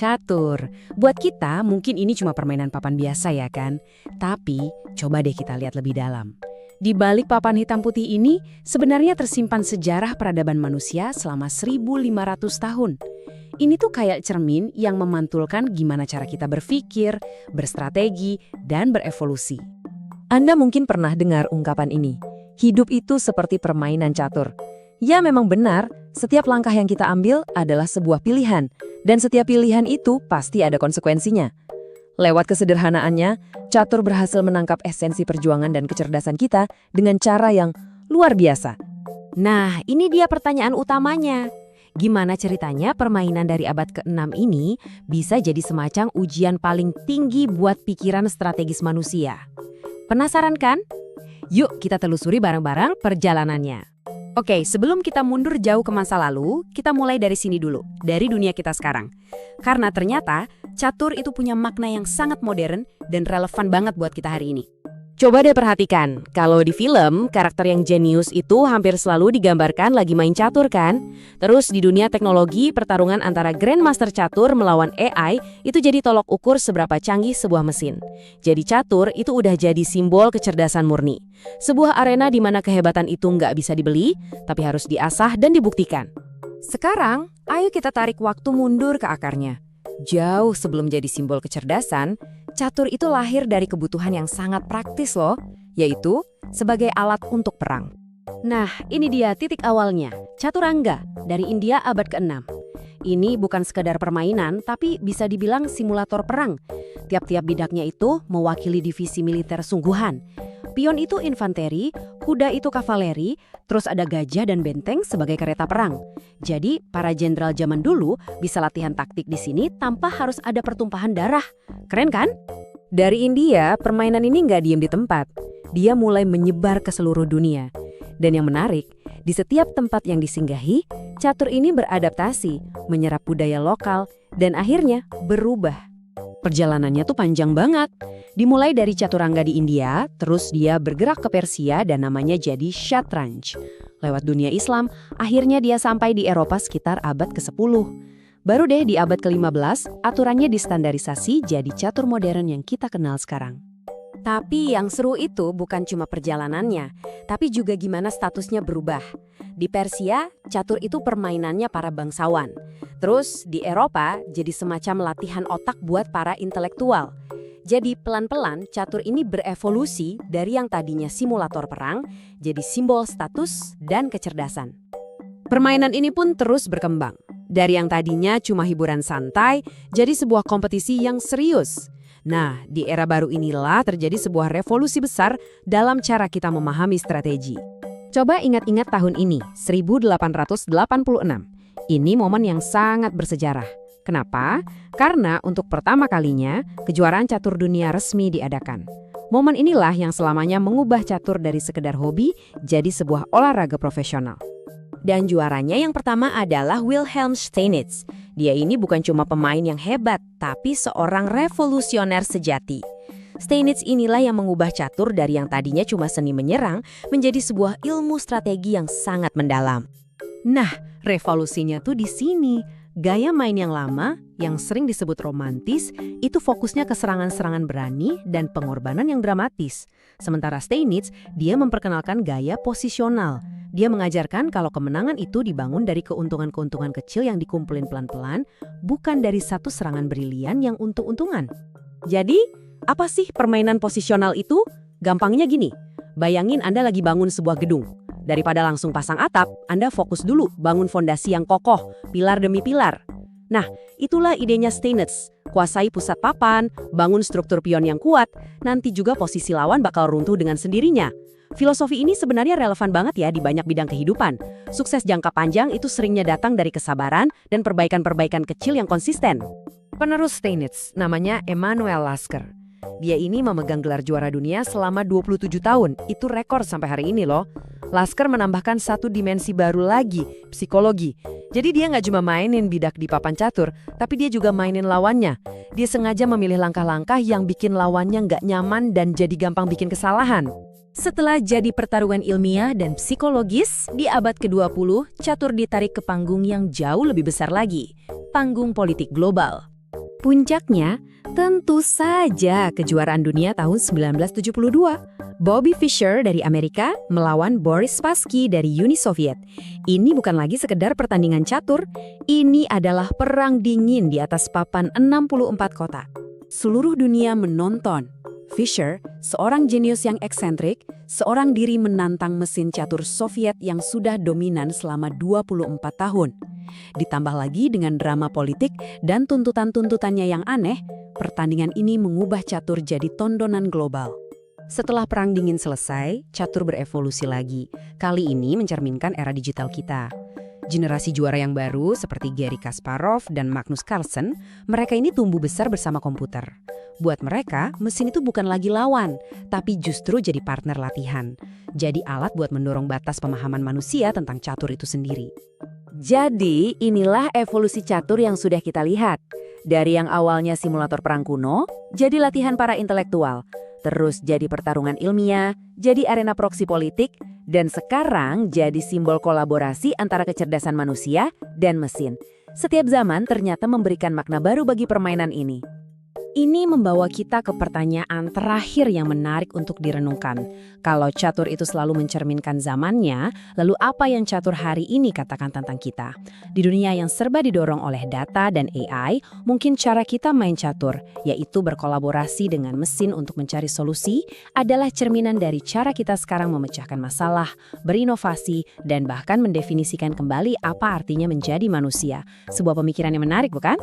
catur. Buat kita mungkin ini cuma permainan papan biasa ya kan? Tapi coba deh kita lihat lebih dalam. Di balik papan hitam putih ini sebenarnya tersimpan sejarah peradaban manusia selama 1.500 tahun. Ini tuh kayak cermin yang memantulkan gimana cara kita berpikir, berstrategi, dan berevolusi. Anda mungkin pernah dengar ungkapan ini, hidup itu seperti permainan catur. Ya memang benar, setiap langkah yang kita ambil adalah sebuah pilihan, dan setiap pilihan itu pasti ada konsekuensinya. Lewat kesederhanaannya, catur berhasil menangkap esensi perjuangan dan kecerdasan kita dengan cara yang luar biasa. Nah, ini dia pertanyaan utamanya. Gimana ceritanya permainan dari abad ke-6 ini bisa jadi semacam ujian paling tinggi buat pikiran strategis manusia? Penasaran kan? Yuk kita telusuri bareng-bareng perjalanannya. Oke, sebelum kita mundur jauh ke masa lalu, kita mulai dari sini dulu, dari dunia kita sekarang. Karena ternyata catur itu punya makna yang sangat modern dan relevan banget buat kita hari ini. Coba deh perhatikan, kalau di film, karakter yang jenius itu hampir selalu digambarkan lagi main catur kan? Terus di dunia teknologi, pertarungan antara Grandmaster catur melawan AI itu jadi tolok ukur seberapa canggih sebuah mesin. Jadi catur itu udah jadi simbol kecerdasan murni. Sebuah arena di mana kehebatan itu nggak bisa dibeli, tapi harus diasah dan dibuktikan. Sekarang, ayo kita tarik waktu mundur ke akarnya. Jauh sebelum jadi simbol kecerdasan, catur itu lahir dari kebutuhan yang sangat praktis loh, yaitu sebagai alat untuk perang. Nah, ini dia titik awalnya, Caturangga dari India abad ke-6. Ini bukan sekedar permainan, tapi bisa dibilang simulator perang. Tiap-tiap bidaknya itu mewakili divisi militer sungguhan. Pion itu infanteri, kuda itu kavaleri, terus ada gajah dan benteng sebagai kereta perang. Jadi, para jenderal zaman dulu bisa latihan taktik di sini tanpa harus ada pertumpahan darah. Keren kan? Dari India, permainan ini nggak diem di tempat. Dia mulai menyebar ke seluruh dunia. Dan yang menarik, di setiap tempat yang disinggahi, catur ini beradaptasi, menyerap budaya lokal, dan akhirnya berubah. Perjalanannya tuh panjang banget. Dimulai dari caturangga di India, terus dia bergerak ke Persia dan namanya jadi Shatranj. Lewat dunia Islam, akhirnya dia sampai di Eropa sekitar abad ke-10. Baru deh di abad ke-15, aturannya distandarisasi jadi catur modern yang kita kenal sekarang. Tapi yang seru itu bukan cuma perjalanannya, tapi juga gimana statusnya berubah. Di Persia, catur itu permainannya para bangsawan. Terus di Eropa jadi semacam latihan otak buat para intelektual. Jadi pelan-pelan catur ini berevolusi dari yang tadinya simulator perang jadi simbol status dan kecerdasan. Permainan ini pun terus berkembang. Dari yang tadinya cuma hiburan santai jadi sebuah kompetisi yang serius. Nah, di era baru inilah terjadi sebuah revolusi besar dalam cara kita memahami strategi. Coba ingat-ingat tahun ini, 1886. Ini momen yang sangat bersejarah. Kenapa? Karena untuk pertama kalinya, kejuaraan catur dunia resmi diadakan. Momen inilah yang selamanya mengubah catur dari sekedar hobi jadi sebuah olahraga profesional. Dan juaranya yang pertama adalah Wilhelm Steinitz. Dia ini bukan cuma pemain yang hebat, tapi seorang revolusioner sejati. Steinitz inilah yang mengubah catur dari yang tadinya cuma seni menyerang menjadi sebuah ilmu strategi yang sangat mendalam. Nah, revolusinya tuh di sini. Gaya main yang lama, yang sering disebut romantis, itu fokusnya ke serangan-serangan berani dan pengorbanan yang dramatis. Sementara Steinitz, dia memperkenalkan gaya posisional. Dia mengajarkan kalau kemenangan itu dibangun dari keuntungan-keuntungan kecil yang dikumpulin pelan-pelan, bukan dari satu serangan brilian yang untung-untungan. Jadi, apa sih permainan posisional itu? Gampangnya gini, bayangin Anda lagi bangun sebuah gedung. Daripada langsung pasang atap, Anda fokus dulu bangun fondasi yang kokoh, pilar demi pilar. Nah, itulah idenya Steinitz. Kuasai pusat papan, bangun struktur pion yang kuat, nanti juga posisi lawan bakal runtuh dengan sendirinya. Filosofi ini sebenarnya relevan banget ya di banyak bidang kehidupan. Sukses jangka panjang itu seringnya datang dari kesabaran dan perbaikan-perbaikan kecil yang konsisten. Penerus Steinitz, namanya Emanuel Lasker. Dia ini memegang gelar juara dunia selama 27 tahun. Itu rekor sampai hari ini loh. Lasker menambahkan satu dimensi baru lagi, psikologi. Jadi dia nggak cuma mainin bidak di papan catur, tapi dia juga mainin lawannya. Dia sengaja memilih langkah-langkah yang bikin lawannya nggak nyaman dan jadi gampang bikin kesalahan. Setelah jadi pertarungan ilmiah dan psikologis, di abad ke-20, catur ditarik ke panggung yang jauh lebih besar lagi, panggung politik global. Puncaknya, tentu saja kejuaraan dunia tahun 1972. Bobby Fischer dari Amerika melawan Boris Spassky dari Uni Soviet. Ini bukan lagi sekedar pertandingan catur, ini adalah perang dingin di atas papan 64 kota. Seluruh dunia menonton. Fischer, seorang jenius yang eksentrik, seorang diri menantang mesin catur Soviet yang sudah dominan selama 24 tahun. Ditambah lagi dengan drama politik dan tuntutan-tuntutannya yang aneh, pertandingan ini mengubah catur jadi tontonan global. Setelah Perang Dingin selesai, catur berevolusi lagi. Kali ini mencerminkan era digital kita. Generasi juara yang baru seperti Garry Kasparov dan Magnus Carlsen, mereka ini tumbuh besar bersama komputer. Buat mereka, mesin itu bukan lagi lawan, tapi justru jadi partner latihan. Jadi alat buat mendorong batas pemahaman manusia tentang catur itu sendiri. Jadi inilah evolusi catur yang sudah kita lihat. Dari yang awalnya simulator perang kuno, jadi latihan para intelektual. Terus jadi pertarungan ilmiah, jadi arena proksi politik, dan sekarang jadi simbol kolaborasi antara kecerdasan manusia dan mesin. Setiap zaman ternyata memberikan makna baru bagi permainan ini. Ini membawa kita ke pertanyaan terakhir yang menarik untuk direnungkan. Kalau catur itu selalu mencerminkan zamannya, lalu apa yang catur hari ini katakan tentang kita? Di dunia yang serba didorong oleh data dan AI, mungkin cara kita main catur, yaitu berkolaborasi dengan mesin untuk mencari solusi, adalah cerminan dari cara kita sekarang memecahkan masalah, berinovasi, dan bahkan mendefinisikan kembali apa artinya menjadi manusia. Sebuah pemikiran yang menarik, bukan?